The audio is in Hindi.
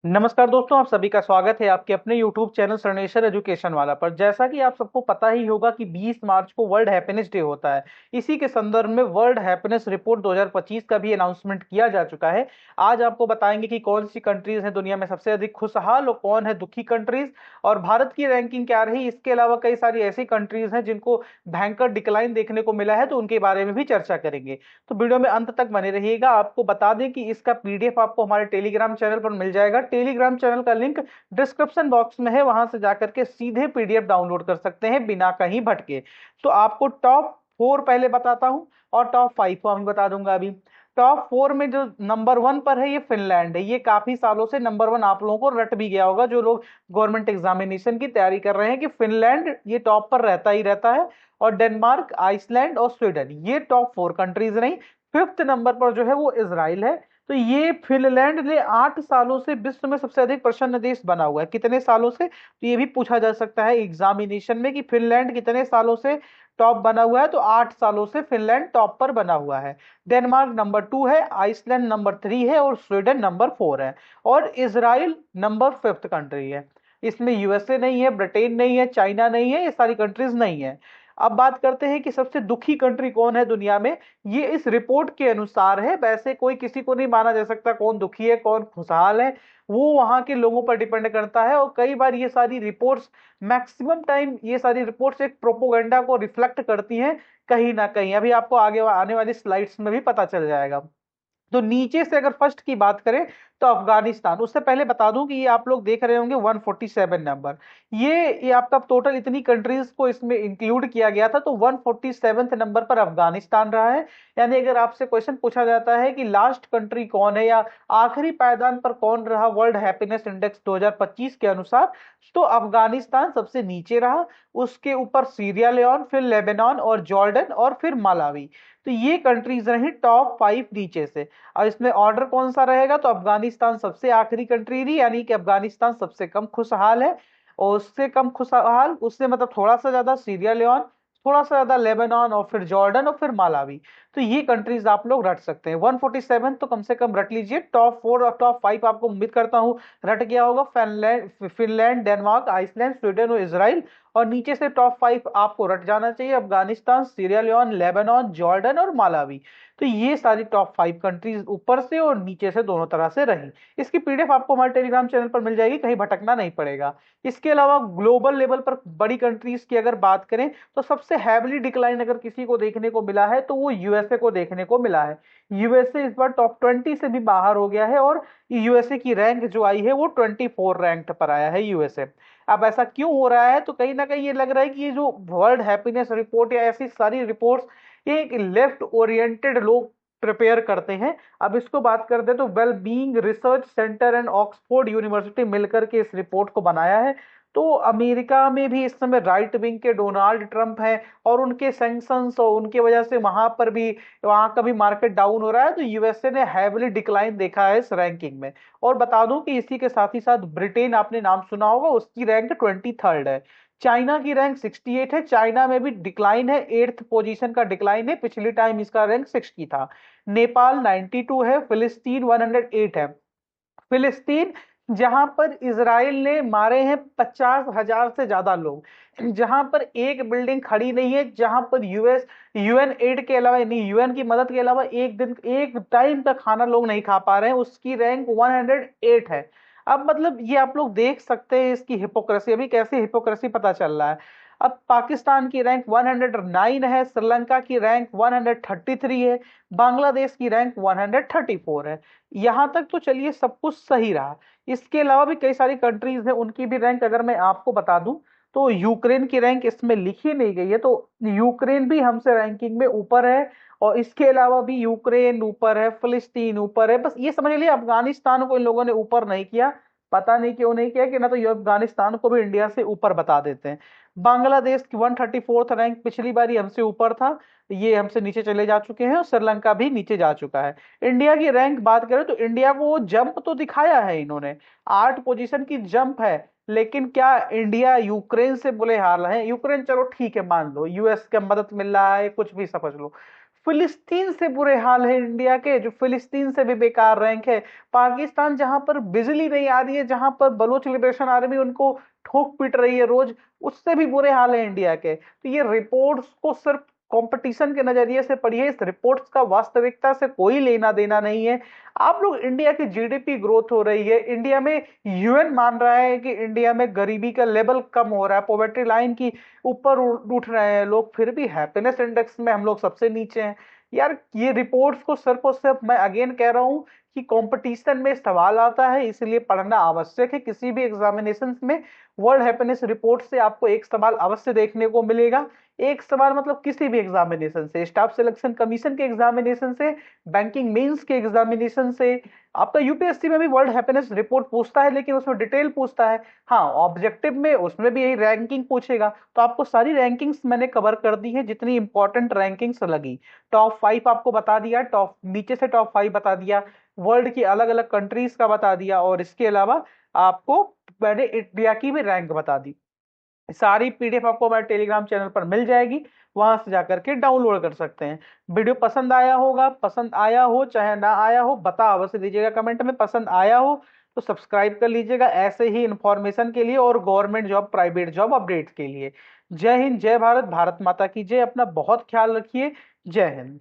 नमस्कार दोस्तों, आप सभी का स्वागत है आपके अपने YouTube चैनल सर्नेश्वर एजुकेशन वाला पर। जैसा कि आप सबको पता ही होगा कि 20 मार्च को वर्ल्ड हैप्पीनेस डे होता है। इसी के संदर्भ में वर्ल्ड हैप्पीनेस रिपोर्ट 2025 का भी अनाउंसमेंट किया जा चुका है। आज आपको बताएंगे कि कौन सी कंट्रीज हैं दुनिया में सबसे अधिक खुशहाल और कौन है दुखी कंट्रीज, और भारत की रैंकिंग क्या रही। इसके अलावा कई सारी ऐसी कंट्रीज हैं जिनको भयंकर डिक्लाइन देखने को मिला है, तो उनके बारे में भी चर्चा करेंगे। तो वीडियो में अंत तक बने रहिएगा। आपको बता दें कि इसका पीडीएफ आपको हमारे टेलीग्राम चैनल पर मिल जाएगा। टेलीग्राम चैनल का लिंक डिस्क्रिप्शन बॉक्स में है, वहां से जाकर के सीधे पीडीएफ डाउनलोड कर सकते हैं बिना कहीं भटके। तो आपको टॉप 4 पहले बताता हूं और टॉप 5 को हम बता दूंगा अभी। टॉप 4 में जो नंबर 1 पर है ये फिनलैंड है। ये काफी सालों से नंबर 1 आप लोगों को रट भी गया होगा जो लोग गवर्नमेंट एग्जामिनेशन की तैयारी कर रहे हैं, कि फिनलैंड ये टॉप पर रहता ही रहता है। और डेनमार्क, आइसलैंड और स्वीडन ये टॉप 4 कंट्रीज रही। 5th नंबर पर जो है वो इजराइल है। तो ये फिनलैंड ने 8 सालों से विश्व में सबसे अधिक प्रसन्न देश बना हुआ है। कितने सालों से, तो ये भी पूछा जा सकता है एग्जामिनेशन में कि फिनलैंड कितने सालों से टॉप बना हुआ है। तो 8 सालों से फिनलैंड टॉप पर बना हुआ है। डेनमार्क नंबर 2 है, आइसलैंड नंबर 3 है और स्वीडन नंबर 4 है। और इजराइल नंबर 5th कंट्री है। इसमें यूएसए नहीं है, ब्रिटेन नहीं है, चाइना नहीं है, ये सारी कंट्रीज नहीं है। अब बात करते हैं कि सबसे दुखी कंट्री कौन है दुनिया में। ये इस रिपोर्ट के अनुसार है, वैसे कोई किसी को नहीं माना जा सकता कौन दुखी है कौन खुशहाल है। वो वहां के लोगों पर डिपेंड करता है। और कई बार ये सारी रिपोर्ट्स, मैक्सिमम टाइम ये सारी रिपोर्ट्स एक प्रोपोगंडा को रिफ्लेक्ट करती हैं कहीं ना कहीं। अभी आपको आगे आने वाली स्लाइड्स में भी पता चल जाएगा। तो नीचे से अगर फर्स्ट की बात करें तो अफगानिस्तान। उससे पहले बता दूं कि ये आप लोग देख रहे होंगे 147 नंबर। ये आपका टोटल इतनी कंट्रीज को इसमें इंक्लूड किया गया था, तो 147 नंबर पर अफगानिस्तान रहा है। यानी अगर आपसे क्वेश्चन पूछा जाता है कि लास्ट कंट्री कौन है या आखिरी पायदान पर कौन रहा वर्ल्ड हैप्पीनेस इंडेक्स 2025 के अनुसार, तो अफगानिस्तान सबसे नीचे रहा। उसके ऊपर सीरिया लियोन, फिर लेबनान और जॉर्डन और फिर मालावी। तो ये कंट्रीज रही टॉप 5 नीचे से। और इसमें ऑर्डर कौन सा रहेगा, तो अफगानिस्तान सबसे आखिरी कंट्री रही, यानी कि अफगानिस्तान सबसे कम खुशहाल है। और उससे कम खुशहाल, उससे मतलब थोड़ा सा ज्यादा सीरिया लियोन, थोड़ा सा ज्यादा लेबनान और फिर जॉर्डन और फिर मालावी। तो ये कंट्रीज आप लोग रट सकते हैं। 147 तो कम से कम रट लीजिए। टॉप 4 और टॉप 5 आपको उम्मीद करता हूं रट गया होगा। फिनलैंड, डेनमार्क, आइसलैंड, स्वीडन और इसराइल। और नीचे से टॉप 5 आपको रट जाना चाहिए, Afghanistan, Sierra Leone, Lebanon, Jordan और मालावी। तो ये सारी टॉप 5 कंट्रीज ऊपर से और नीचे से दोनों तरह से रही। इसकी पीडीएफ आपको हमारे टेलीग्राम चैनल पर मिल जाएगी, कहीं भटकना नहीं पड़ेगा। इसके अलावा ग्लोबल लेवल पर बड़ी कंट्रीज की अगर बात करें तो सबसे हैविली डिक्लाइन अगर किसी को देखने को मिला है तो वो यूएसए को देखने को मिला है। यूएसए इस बार टॉप 20 से भी बाहर हो गया है, और यूएसए की रैंक जो आई है वो 24 रैंक पर आया है यूएसए। अब ऐसा क्यों हो रहा है, तो कहीं ना कहीं ये लग रहा है कि ये जो वर्ल्ड हैप्पीनेस रिपोर्ट या ऐसी सारी रिपोर्ट्स, ये एक लेफ्ट ओरिएंटेड लोग प्रिपेयर करते हैं। अब इसको बात करते हैं तो well being research centre and Oxford university मिलकर के इस रिपोर्ट को बनाया है। तो अमेरिका में भी इस समय राइट विंग के डोनाल्ड ट्रंप हैं, और उनके सैंक्शंस और उनके वजह से वहां पर भी, वहां का भी मार्केट डाउन हो रहा है। तो यूएसए ने हैविली डिक्लाइन देखा है इस रैंकिंग में। और बता दूं कि इसी के साथ ही साथ ब्रिटेन, आपने नाम सुना होगा, उसकी रैंक 23rd है। चाइना की रैंक 68 है, चाइना में भी डिक्लाइन है, 8th पोजीशन का डिक्लाइन है। पिछली टाइम इसका रैंक 60 था। नेपाल 92 है, फिलिस्तीन 108 है। फिलिस्तीन जहां पर इसराइल ने मारे हैं 50,000 से ज्यादा लोग, जहां पर एक बिल्डिंग खड़ी नहीं है, जहां पर यूएन एड के अलावा, यानी यूएन की मदद के अलावा एक दिन एक टाइम का खाना लोग नहीं खा पा रहे हैं, उसकी रैंक 108 है। अब मतलब ये आप लोग देख सकते हैं इसकी हिपोक्रेसी, अभी कैसे हिपोक्रेसी पता चल रहा है। अब पाकिस्तान की रैंक 109 है, श्रीलंका की रैंक 133 है, बांग्लादेश की रैंक 134 है। यहां तक तो चलिए सब कुछ सही रहा। इसके अलावा भी कई सारी कंट्रीज हैं, उनकी भी रैंक अगर मैं आपको बता दूं तो यूक्रेन की रैंक इसमें लिखी नहीं गई है, तो यूक्रेन भी हमसे रैंकिंग में ऊपर है। और इसके अलावा भी यूक्रेन ऊपर है, फिलिस्तीन ऊपर है। बस ये समझ लीजिए अफगानिस्तान को इन लोगों ने ऊपर नहीं किया। पता नहीं क्यों नहीं किया, कि ना तो ये अफगानिस्तान को भी इंडिया से ऊपर बता देते हैं। बांग्लादेश की 134th रैंक, पिछली बार ये हमसे ऊपर था, ये हमसे नीचे चले जा चुके हैं। और श्रीलंका भी नीचे जा चुका है। इंडिया की रैंक बात करें तो इंडिया को जंप तो दिखाया है इन्होंने, 8 पोजीशन की जंप है। लेकिन क्या इंडिया यूक्रेन से बुरे हाल है? यूक्रेन चलो ठीक है मान लो, यूएस का मदद मिल रहा है, कुछ भी समझ लो। फिलिस्तीन से बुरे हाल है इंडिया के, जो फिलिस्तीन से भी बेकार रैंक है। पाकिस्तान जहां पर बिजली नहीं आ रही है, जहां पर बलोच लिबरेशन आर्मी उनको ठोक पीट रही है रोज, उससे भी बुरे हाल है इंडिया के। तो ये रिपोर्ट्स को सिर्फ कंपटीशन के नजरिए से पढ़िए, इस रिपोर्ट्स का वास्तविकता से कोई लेना देना नहीं है। आप लोग, इंडिया की जीडीपी ग्रोथ हो रही है, इंडिया में यूएन मान रहा है कि इंडिया में गरीबी का लेवल कम हो रहा है, पॉवर्टी लाइन की ऊपर उठ रहे हैं लोग, फिर भी हैप्पीनेस इंडेक्स में हम लोग सबसे नीचे हैं। यार ये रिपोर्ट्स को सिर्फ और सिर्फ, मैं अगेन कह रहा हूं कि कंपटीशन में सवाल आता है, इसलिए पढ़ना आवश्यक है। किसी भी एग्जामिनेशन में वर्ल्ड हैप्पीनेस रिपोर्ट से आपको एक सवाल अवश्य देखने को मिलेगा। एक सवाल मतलब किसी भी एग्जामिनेशन से, स्टाफ सिलेक्शन कमीशन के एग्जामिनेशन से, बैंकिंग मेंस के एग्जामिनेशन से, आपका यूपीएससी में भी वर्ल्ड हैप्पीनेस रिपोर्ट पूछता है, लेकिन उसमें डिटेल पूछता है। हाँ, ऑब्जेक्टिव में उसमें भी यही रैंकिंग पूछेगा। तो आपको सारी रैंकिंग्स मैंने कवर कर दी है, जितनी इंपॉर्टेंट रैंकिंग्स लगी। टॉप 5 आपको बता दिया, टॉप नीचे से टॉप 5 बता दिया, वर्ल्ड की अलग अलग कंट्रीज का बता दिया, और इसके अलावा आपको मैंने इंडिया की भी रैंक बता दी। सारी पीडीएफ आपको हमारे टेलीग्राम चैनल पर मिल जाएगी, वहां से जाकर के डाउनलोड कर सकते हैं। वीडियो पसंद आया होगा, पसंद आया हो चाहे ना आया हो, बता अवश्य दीजिएगा कमेंट में। पसंद आया हो तो सब्सक्राइब कर लीजिएगा ऐसे ही इंफॉर्मेशन के लिए और government job, private job updates के लिए। जय हिंद, जय भारत, भारत माता की जय। अपना बहुत ख्याल रखिए। जय हिंद।